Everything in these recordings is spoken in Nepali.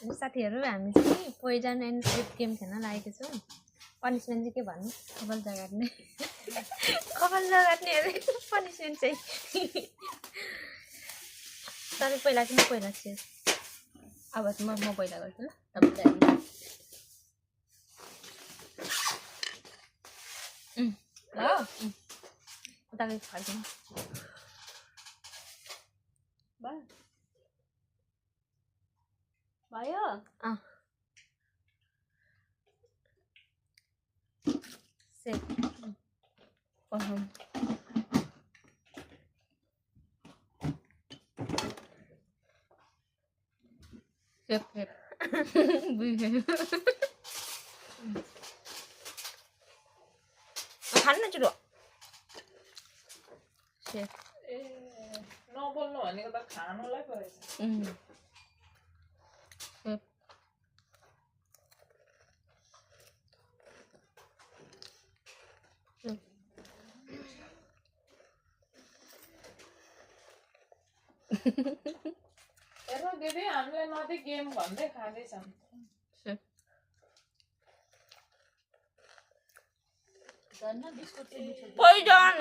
साथीहरु हामी चाहिँ पोइजन एन्ड स्विट गेम खेल्न लागेको छौं। पनिशमेन्ट चाहिँ के भन्नु? कपाल जगाट्ने। कपाल जगाट्ने अरे पनिशमेन्ट चाहिँ। तर पहिला चाहिँ म पहिला छु। अब म पहिला गर्छु ल। तपाईले ल उताको फर्किनु। भयो सेट खान्न चुरो नबोल्नु भनेको त खानुलाई परेछ। हेर दिदी हामीले नदी गेम भन्दै खाँदैछन्। पोइजन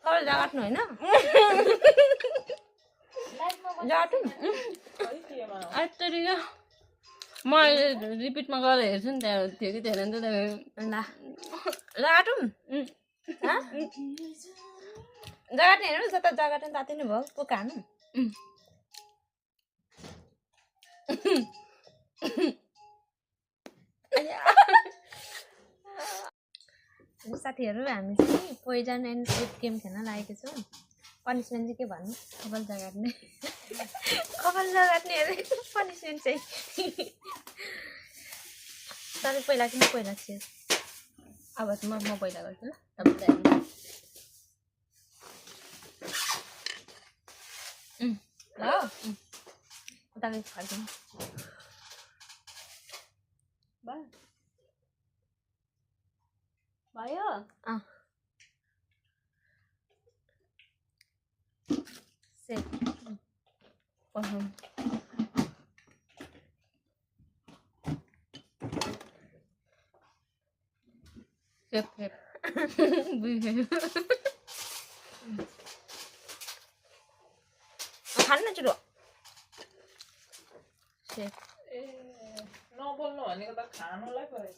कपाल जगाट्नु होइन जगाटौँ तरिका म रिपिटमा गएर हेर्छु नि त्यहाँ थियो कि थिएन नि त ल जगाटौँ जगाट्ने हेर्नु जता जगाट्ने तातै नै भयो पो खानु साथीहरु हामी चाहिँ पोइजन एन्ड स्विट गेम खेल्न लागेको छौं। पनिशमेन्ट चाहिँ के भन्नु? कपाल जगाट्ने। कपाल जगाट्ने अरे पनिशमेन्ट चाहिँ। तर पहिला चाहिँ म पहिला छु। अब म पहिला गर्छु ल। तपाईले ल उताको फर्किनु। भयो सेट खान्न चुरो नबोल्नु भनेको त खानुलाई परेछ।